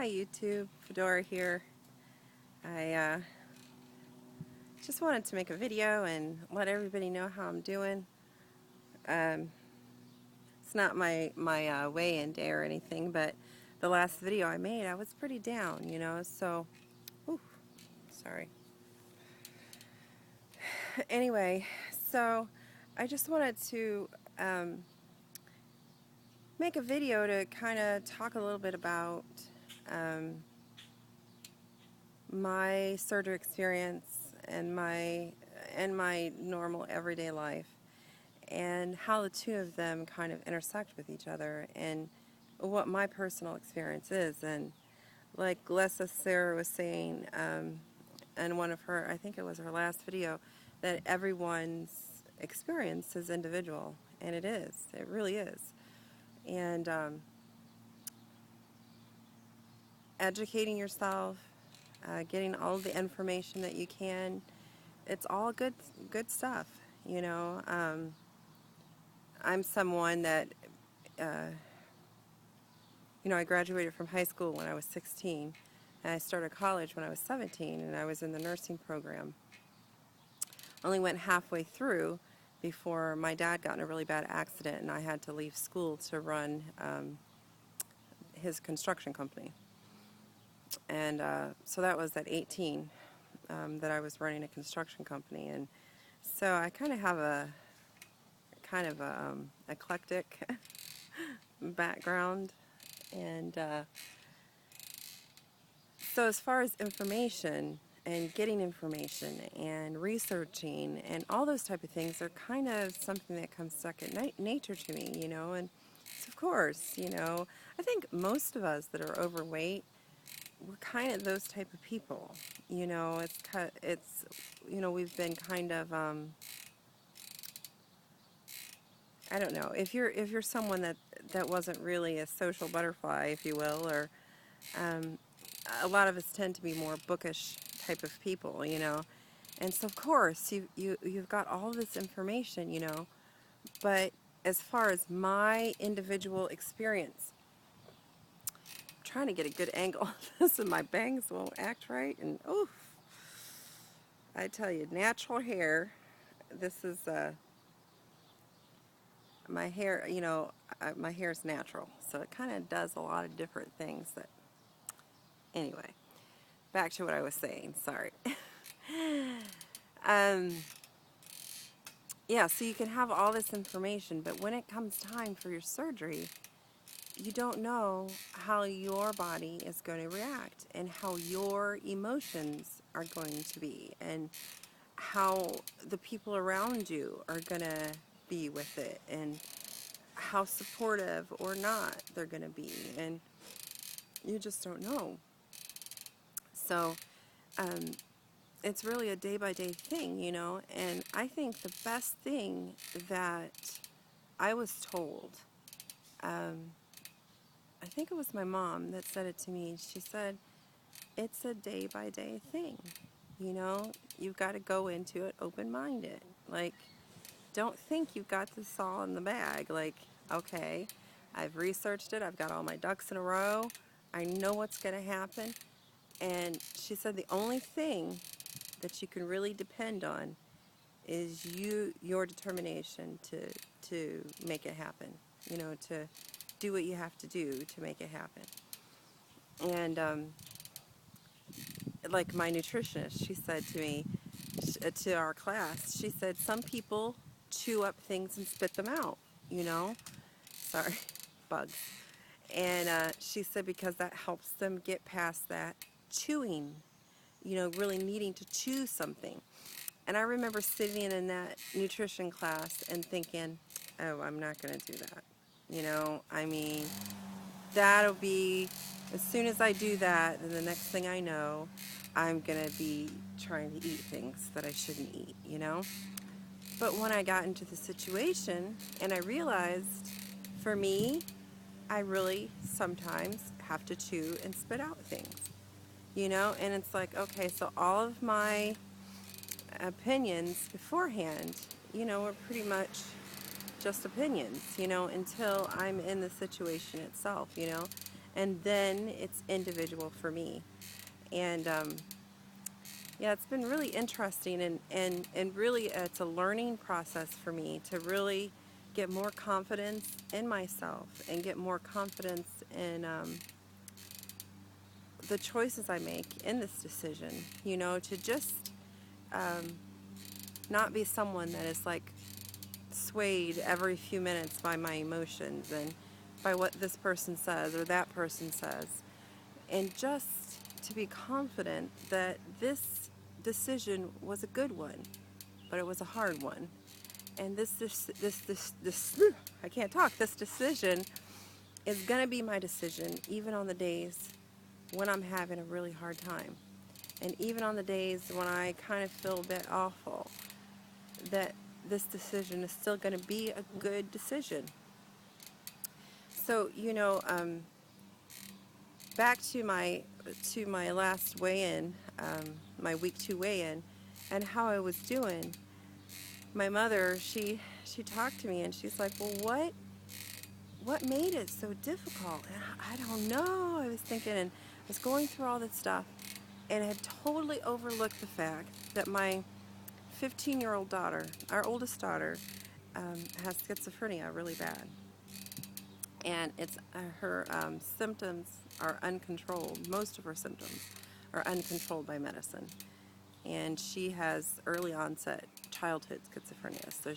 Hi YouTube, Fedora here. I just wanted to make a video and let everybody know how I'm doing. It's not my weigh-in day or anything, but the last video I made, I was pretty down, so, sorry. Anyway, so I just wanted to make a video to kind of talk a little bit about my surgery experience and my normal everyday life, and how the two of them kind of intersect with each other, and what my personal experience is. And like Lessa Sarah was saying in one of her, I think it was her last video, that everyone's experience is individual, and it is. It really is. And educating yourself, getting all the information that you can, it's all good stuff, I'm someone that, I graduated from high school when I was 16, and I started college when I was 17, and I was in the nursing program. Only went halfway through before my dad got in a really bad accident, and I had to leave school to run his construction company. And so that was at 18 that I was running a construction company. And so I kind of have a eclectic background. And so as far as information and getting information and researching and all those type of things are kind of something that comes second nature to me, and so of course, I think most of us that are overweight, we're kind of those type of people, it's we've been kind of, I don't know, if you're someone that wasn't really a social butterfly, if you will, or a lot of us tend to be more bookish type of people, and so of course you've got all this information, but as far as my individual experience, I'm trying to get a good angle on this, and my bangs won't act right, and oof, I tell you, natural hair. This is my hair, my hair is natural, so it kind of does a lot of different things that, anyway, back to what I was saying, sorry. Yeah, so you can have all this information, but when it comes time for your surgery, you don't know how your body is going to react and how your emotions are going to be and how the people around you are going to be with it and how supportive or not they're going to be, and you just don't know. So it's really a day-by-day thing, and I think the best thing that I was told, I think it was my mom that said it to me. She said, it's a day-by-day thing, you've got to go into it open-minded. Like, don't think you've got this all in the bag. Like, okay, I've researched it, I've got all my ducks in a row, I know what's going to happen. And she said the only thing that you can really depend on is your determination to make it happen, to do what you have to do to make it happen. And like my nutritionist, she said to me, to our class, she said, some people chew up things and spit them out, sorry, bugs. And she said because that helps them get past that chewing, really needing to chew something. And I remember sitting in that nutrition class and thinking, oh, I'm not going to do that. I mean, that'll be, as soon as I do that, then the next thing I know, I'm going to be trying to eat things that I shouldn't eat, But when I got into the situation and I realized, for me, I really sometimes have to chew and spit out things, and it's like, okay, so all of my opinions beforehand, are pretty much just opinions, until I'm in the situation itself, and then it's individual for me. And yeah, it's been really interesting, and really it's a learning process for me to really get more confidence in myself and get more confidence in the choices I make in this decision, to just um, not be someone that is like swayed every few minutes by my emotions and by what this person says or that person says, and just to be confident that this decision was a good one, but it was a hard one. And this I can't talk. This decision is going to be my decision even on the days when I'm having a really hard time. And even on the days when I kind of feel a bit awful, that this decision is still going to be a good decision. So, back to my last weigh-in, my week 2 weigh-in, and how I was doing. My mother, she talked to me and she's like, "Well, what made it so difficult?" And I don't know. I was thinking, and I was going through all this stuff, and I had totally overlooked the fact that my 15-year-old daughter, our oldest daughter, has schizophrenia really bad. And it's her symptoms are uncontrolled. Most of her symptoms are uncontrolled by medicine. And she has early onset childhood schizophrenia. So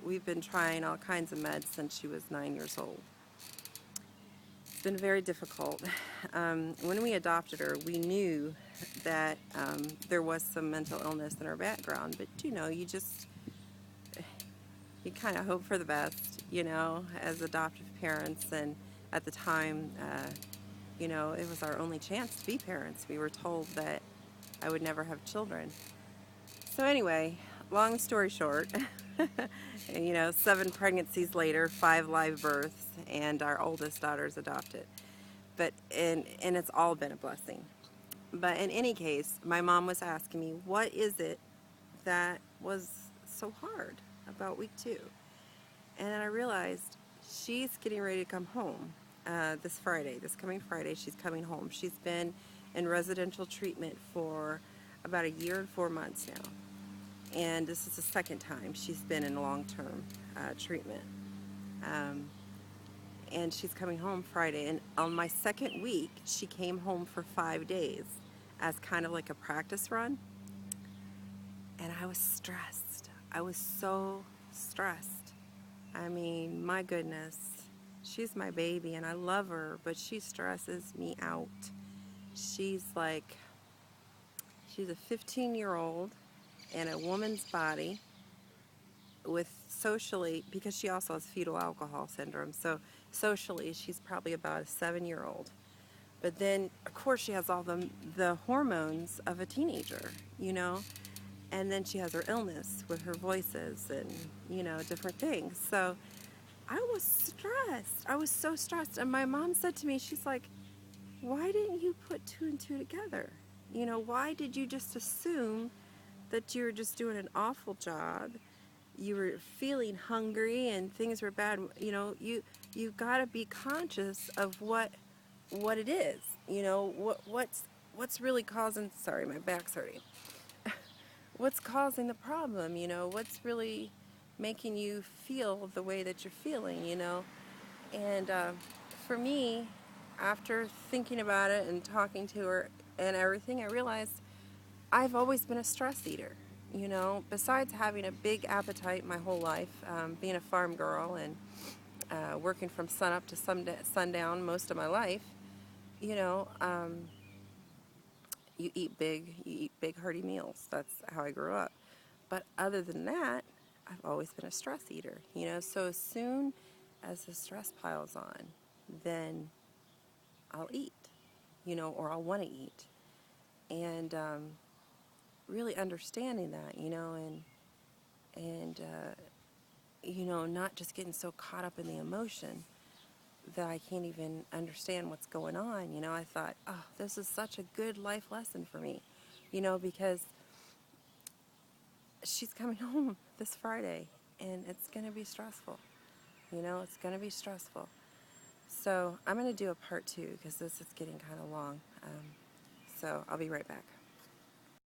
we've been trying all kinds of meds since she was 9 years old. It's been very difficult. When we adopted her, we knew that there was some mental illness in her background, but you kind of hope for the best, as adoptive parents. And at the time, it was our only chance to be parents. We were told that I would never have children. So anyway, long story short, 7 pregnancies later, 5 live births, and our oldest daughter is adopted. And it's all been a blessing. But in any case, my mom was asking me, what is it that was so hard about week 2? And then I realized she's getting ready to come home this coming Friday, she's coming home. She's been in residential treatment for about 1 year and 4 months now. And this is the second time she's been in long-term treatment. And she's coming home Friday. And on my second week, she came home for 5 days as kind of like a practice run. And I was stressed. I was so stressed. I mean, my goodness, she's my baby and I love her, but she stresses me out. She's a 15-year-old in a woman's body with socially, because she also has fetal alcohol syndrome, so socially she's probably about a 7-year-old. But then, of course, she has all the hormones of a teenager, and then she has her illness with her voices and, different things. So I was stressed. I was so stressed. And my mom said to me, she's like, why didn't you put 2 and 2 together? Why did you just assume that you were just doing an awful job? You were feeling hungry and things were bad. You got to be conscious of what it is. What's really causing, sorry, my back's hurting. What's causing the problem? What's really making you feel the way that you're feeling, And for me, after thinking about it and talking to her and everything, I realized I've always been a stress eater. Besides having a big appetite my whole life, being a farm girl and working from sunup to sundown most of my life, you eat big hearty meals. That's how I grew up. But other than that, I've always been a stress eater, So as soon as the stress piles on, then I'll eat, or I'll want to eat. And really understanding that, not just getting so caught up in the emotion that I can't even understand what's going on. I thought, oh, this is such a good life lesson for me, because she's coming home this Friday and it's going to be stressful. You know, it's going to be stressful. So I'm going to do a part 2 because this is getting kind of long. So I'll be right back.